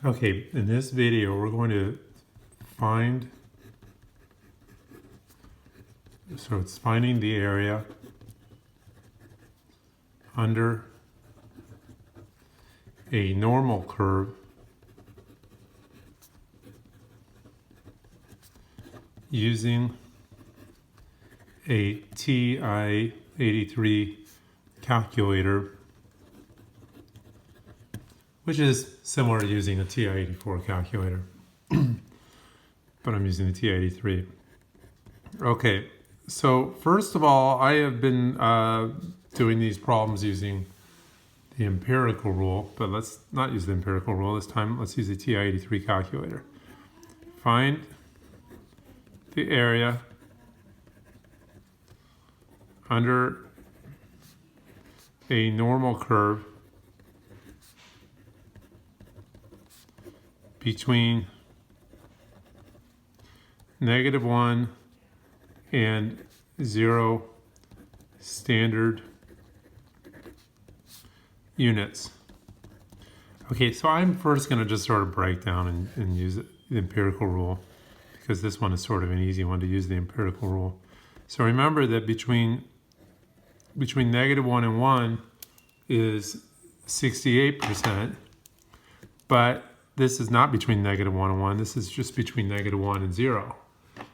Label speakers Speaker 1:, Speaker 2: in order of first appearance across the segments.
Speaker 1: Okay, in this video, we're going to find, so it's finding the area under a normal curve using a TI-83 calculator, which is similar to using a TI-84 calculator, but I'm using the TI-83. Okay, so first of all, I have been doing these problems using the empirical rule, but let's not use the empirical rule this time. Let's use the TI-83 calculator. Find the area under a normal curve between -1 and 0 standard units. Okay, so I'm first going to just sort of break down and use the empirical rule, because this one is sort of an easy one to use the empirical rule. So remember that between -1 and 1 is 68%, but this is not between -1 and 1. This is just between -1 and 0.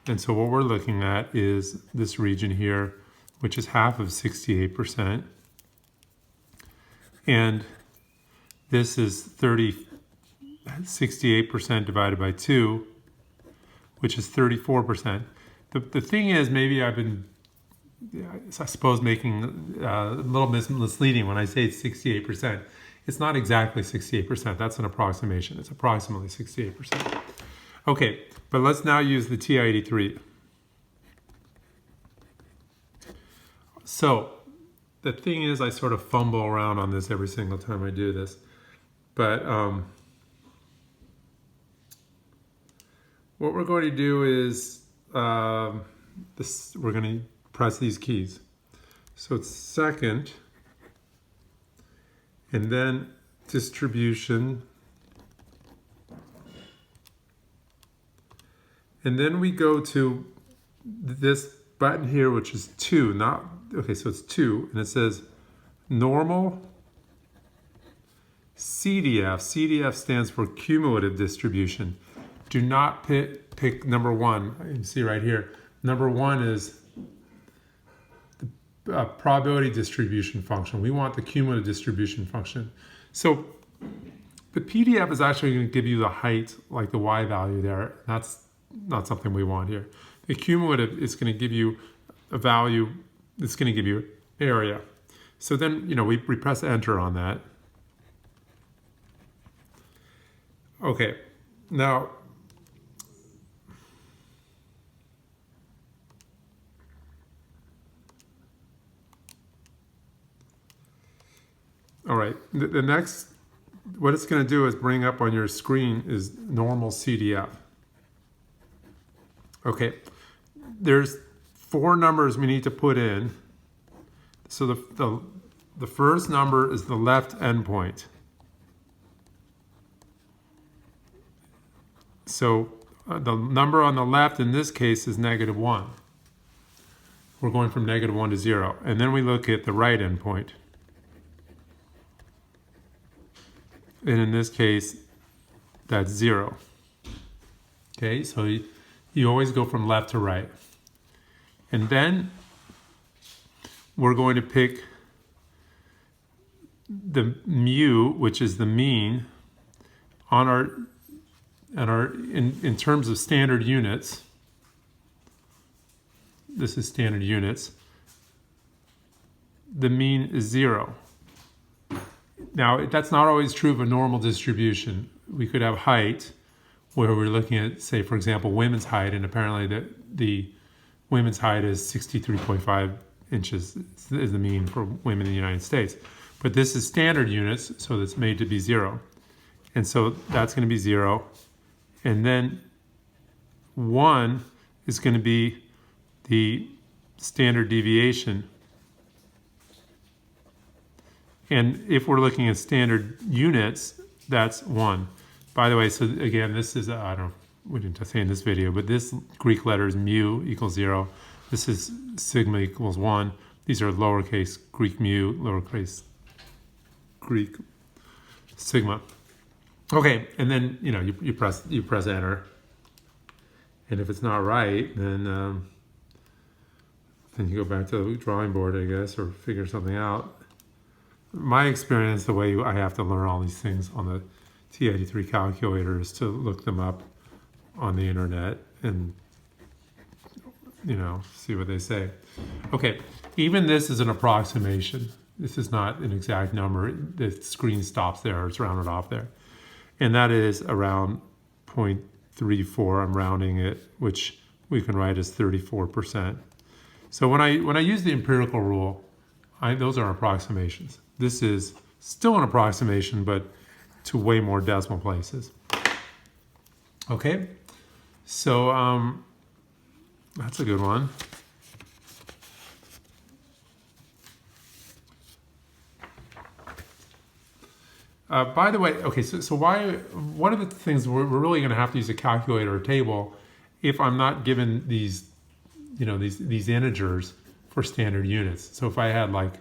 Speaker 1: And so what we're looking at is this region here, which is half of 68%. And this is 68% divided by 2, which is 34%. The thing is, maybe I've been, I suppose, making a little misleading when I say it's 68%. It's not exactly 68%. That's an approximation. It's approximately 68%. Okay, but let's now use the TI-83. So the thing is, I sort of fumble around on this every single time I do this. But what we're going to do is we're going to press these keys. So it's second, and then distribution. And then we go to this button here, which is 2. Okay, so it's 2, and it says normal CDF. CDF stands for cumulative distribution. Do not pick number 1. You can see right here. Number 1 is the probability distribution function. We want the cumulative distribution function. So the PDF is actually going to give you the height, like the Y value there. That's not something we want here. The cumulative is going to give you a value that's going to give you area. So then, we press enter on that. Okay, now all right, the next, what it's going to do is bring up on your screen is normal CDF. Okay, there's 4 numbers we need to put in. So the first number is the left endpoint. So the number on the left in this case is -1. We're going from -1 to 0. And then we look at the right endpoint. And in this case, that's 0. Okay, so you always go from left to right. And then we're going to pick the mu, which is the mean, on in terms of standard units. This is standard units. The mean is 0. Now, that's not always true of a normal distribution. We could have height, where we're looking at, say, for example, women's height, and apparently the women's height is 63.5 inches is the mean for women in the United States. But this is standard units, so it's made to be 0. And so that's going to be 0. And then 1 is going to be the standard deviation. And if we're looking at standard units, that's 1. by the way, so again, this is, I don't know, we didn't say in this video, but this Greek letter is mu equals 0. This is sigma equals 1. These are lowercase Greek mu, lowercase Greek sigma. Okay, and then you press enter, and if it's not right, then you go back to the drawing board, I guess, or figure something out. My experience, the way I have to learn all these things on the TI-83 calculator is to look them up on the internet and see what they say. Okay, even this is an approximation. This is not an exact number. The screen stops there, it's rounded off there. And that is around 0.34. I'm rounding it, which we can write as 34%. So when I use the empirical rule, those are approximations. This is still an approximation, but to way more decimal places. Okay, so that's a good one. By the way, okay, so one of the things we're really going to have to use a calculator or table if I'm not given these, these integers for standard units. So if I had like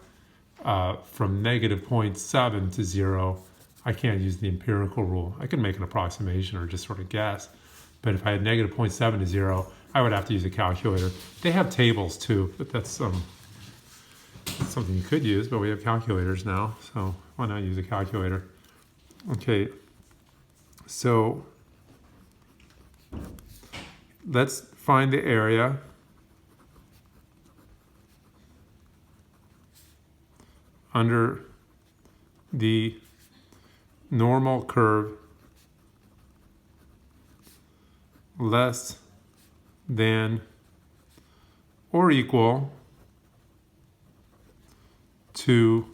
Speaker 1: from negative 0.7 to 0, I can't use the empirical rule. I can make an approximation or just sort of guess. But if I had negative 0.7 to 0, I would have to use a calculator. They have tables too, but that's something you could use, but we have calculators now, so why not use a calculator? Okay, so let's find the area. Under the normal curve less than or equal to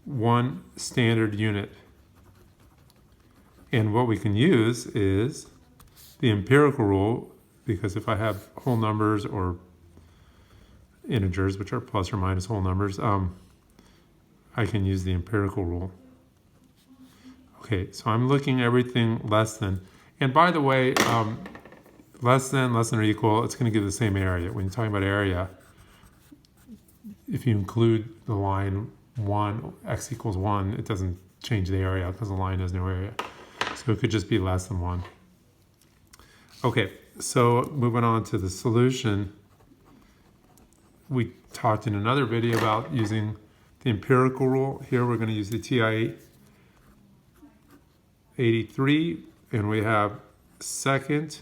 Speaker 1: 1 standard unit. And what we can use is the empirical rule, because if I have whole numbers or integers, which are plus or minus whole numbers, I can use the empirical rule. Okay, so I'm looking everything less than. And by the way, less than or equal, it's going to give the same area. When you're talking about area, if you include the line 1, x equals 1, it doesn't change the area because the line has no area. So it could just be less than 1. Okay, so moving on to the solution. We talked in another video about using the empirical rule. Here we're going to use the TI-83, and we have second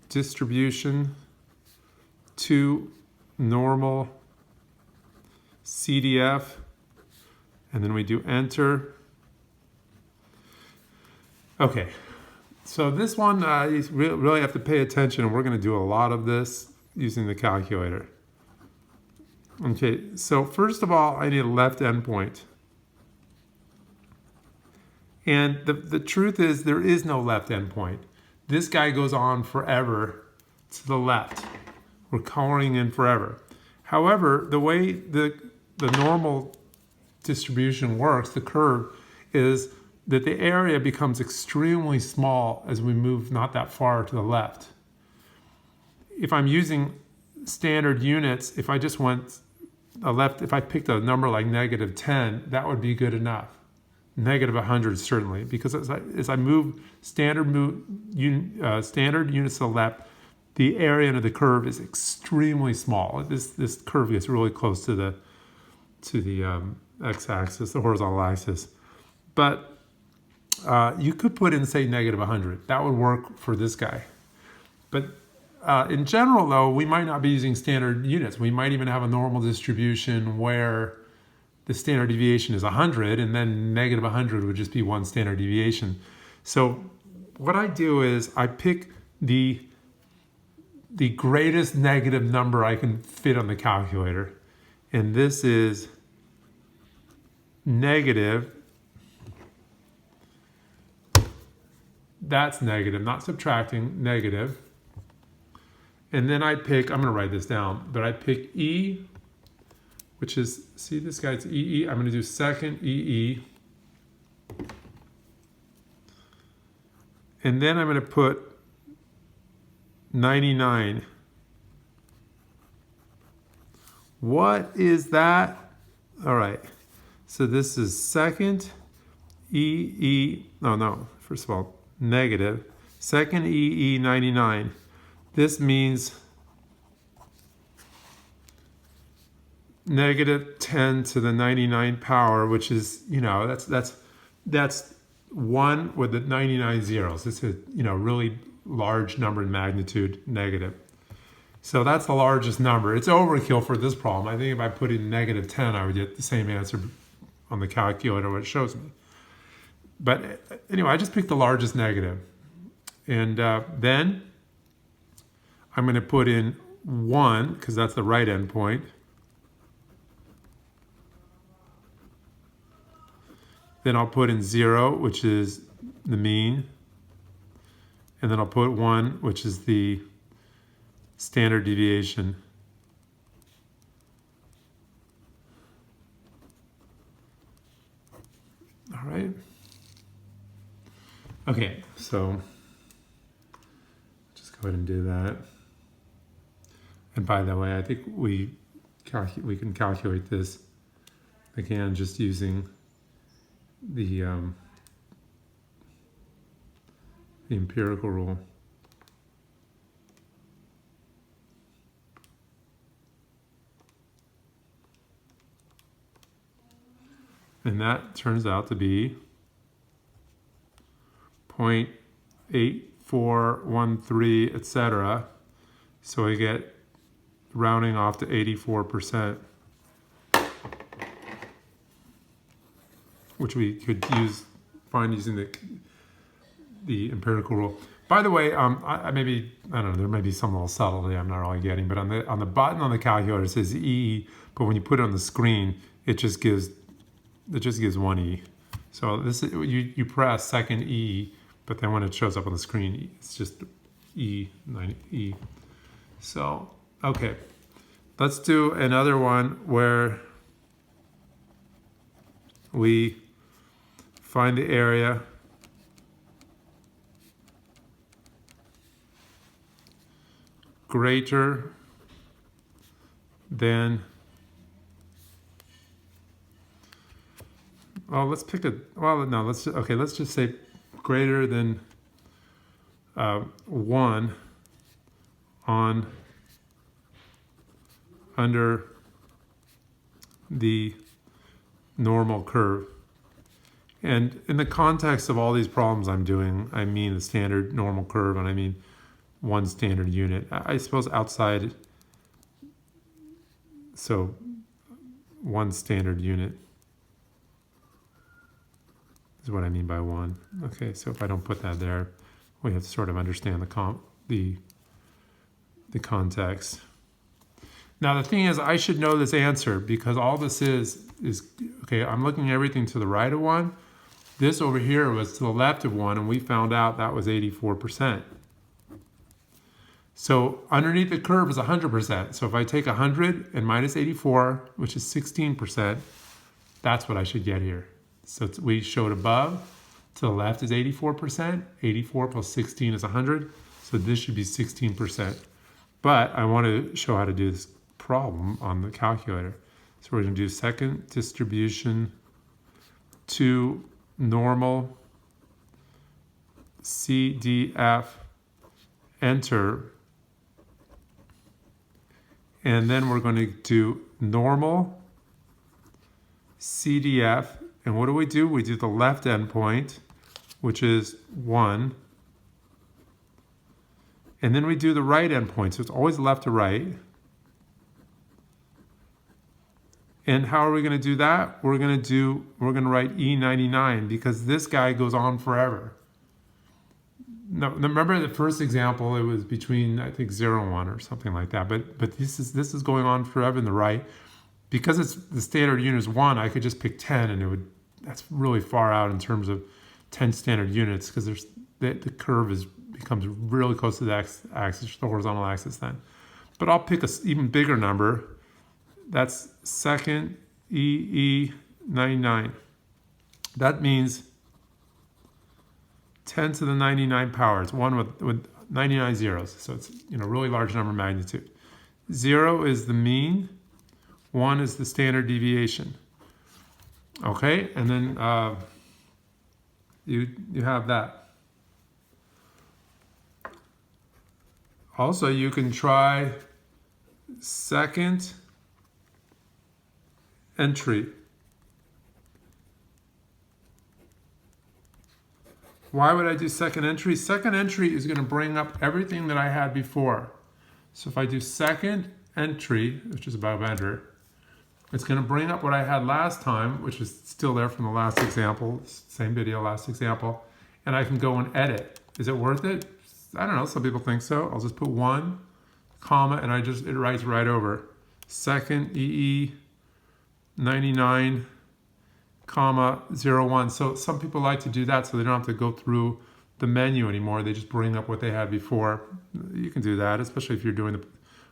Speaker 1: distribution to normal CDF, and then we do enter. Okay, so this one you really have to pay attention, and we're going to do a lot of this using the calculator. Okay, so first of all, I need a left endpoint. And the truth is there is no left endpoint. This guy goes on forever to the left. We're coloring in forever. However, the way the normal distribution works, the curve, is that the area becomes extremely small as we move not that far to the left. If I'm using standard units, if I just went left, if I picked a number like negative 10, that would be good enough. Negative 100 certainly, because as I move standard units to the left, the area under the curve is extremely small. This curve gets really close to the x-axis, the horizontal axis. But you could put in, say, negative 100. That would work for this guy. But in general, though, we might not be using standard units. We might even have a normal distribution where the standard deviation is 100, and then negative 100 would just be one standard deviation. So what I do is I pick the greatest negative number I can fit on the calculator. And this is negative. That's negative, not subtracting, negative. And then I pick, I'm going to write this down, but I pick E, which is, see this guy's EE. I'm going to do second EE. And then I'm going to put 99. What is that? All right. So this is second first of all, negative. Second EE99. This means negative 10 to the 99 power, which is, that's 1 with the 99 zeros. It's a, really large number in magnitude, negative. So that's the largest number. It's overkill for this problem. I think if I put in negative 10, I would get the same answer on the calculator, what it shows me. But anyway, I just picked the largest negative. And then I'm going to put in 1, because that's the right endpoint. Then I'll put in 0, which is the mean. And then I'll put 1, which is the standard deviation. All right. Okay, so just go ahead and do that. And by the way, I think we can calculate this again just using the empirical rule. And that turns out to be 0.8413, etc. So I get rounding off to 84%, which we could find using the empirical rule. By the way, I don't know, there may be some little subtlety I'm not really getting, but on the button on the calculator it says E, but when you put it on the screen, it just gives 1 E. So this is, you press second E, but then when it shows up on the screen, it's just E, 9 E. So, okay. Let's do another one where we find the area greater than, let's just say greater than 1 under the normal curve. And in the context of all these problems I'm doing, I mean the standard normal curve, and I mean 1 standard unit. I suppose outside, so 1 standard unit is what I mean by 1. Okay, so if I don't put that there, we have to sort of understand the context. Now the thing is, I should know this answer because all this is okay, I'm looking at everything to the right of 1. This over here was to the left of 1, and we found out that was 84%. So underneath the curve is 100%. So if I take 100 and minus 84, which is 16%, that's what I should get here. So we showed above, to the left is 84%. 84 plus 16 is 100. So this should be 16%. But I want to show how to do this problem on the calculator. So we're going to do second distribution to normal CDF, enter. And then we're going to do normal CDF. And what do? We do the left endpoint, which is 1. And then we do the right endpoint. So it's always left to right. And how are we going to do that? We're going to write E99 because this guy goes on forever. Now, remember the first example, it was between, I think, 0 and 1 or something like that. But this is going on forever in the right. Because it's the standard unit is 1, I could just pick 10, and that's really far out in terms of 10 standard units because the curve becomes really close to the x-axis, the horizontal axis then. But I'll pick an even bigger number. That's second EE99. That means 10 to the 99 power. It's 1 with 99 zeros. So it's, you know, really large number magnitude. 0 is the mean. 1 is the standard deviation. Okay, and then you have that. Also, you can try second entry. Why would I do second entry? Second entry is going to bring up everything that I had before. So if I do second entry, which is above enter, it's going to bring up what I had last time, which is still there from the last example, same video, last example, and I can go and edit. Is it worth it? I don't know, some people think so. I'll just put 1, comma, and it writes right over. Second EE 99, comma, 01. So some people like to do that so they don't have to go through the menu anymore. They just bring up what they had before. You can do that, especially if you're doing the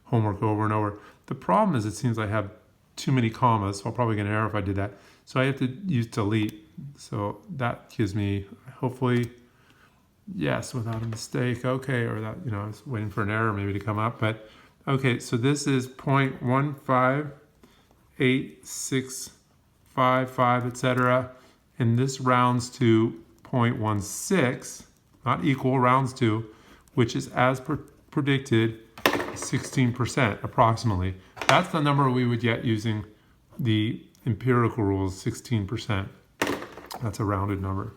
Speaker 1: homework over and over. The problem is it seems I have too many commas, so I'll probably get an error if I did that. So I have to use delete. So that gives me, hopefully, yes, without a mistake. Okay, or that, you know, I was waiting for an error maybe to come up. But okay, so this is 0.158655, etc. And this rounds to 0.16, not equal, rounds to, which is as predicted, 16% approximately. That's the number we would get using the empirical rules, 16%. That's a rounded number.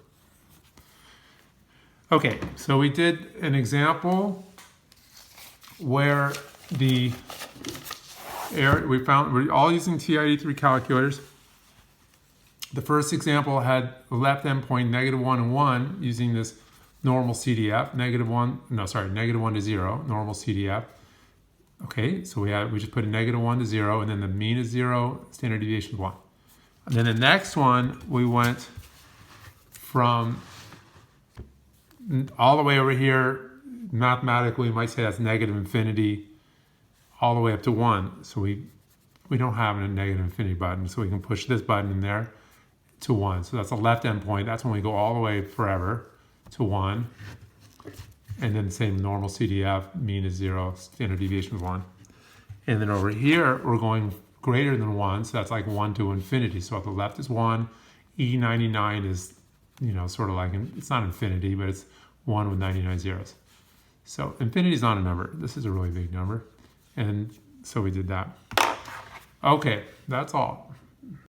Speaker 1: Okay, so we did an example where we're all using TI-83 calculators. The first example had left endpoint -1 and 1 using this normal CDF, -1 to 0, normal CDF. Okay, so we just put a -1 to 0, and then the mean is 0, standard deviation is 1. And then the next one, we went from all the way over here, mathematically, we might say that's negative infinity, all the way up to 1. So we don't have a negative infinity button, so we can push this button in there to 1. So that's the left endpoint. That's when we go all the way forever to 1. And then same normal CDF, mean is 0, standard deviation is 1. And then over here, we're going greater than 1, so that's like 1 to infinity. So at the left is 1, E99 is, you know, sort of like, it's not infinity, but it's 1 with 99 zeros. So infinity is not a number. This is a really big number. And so we did that. Okay, that's all.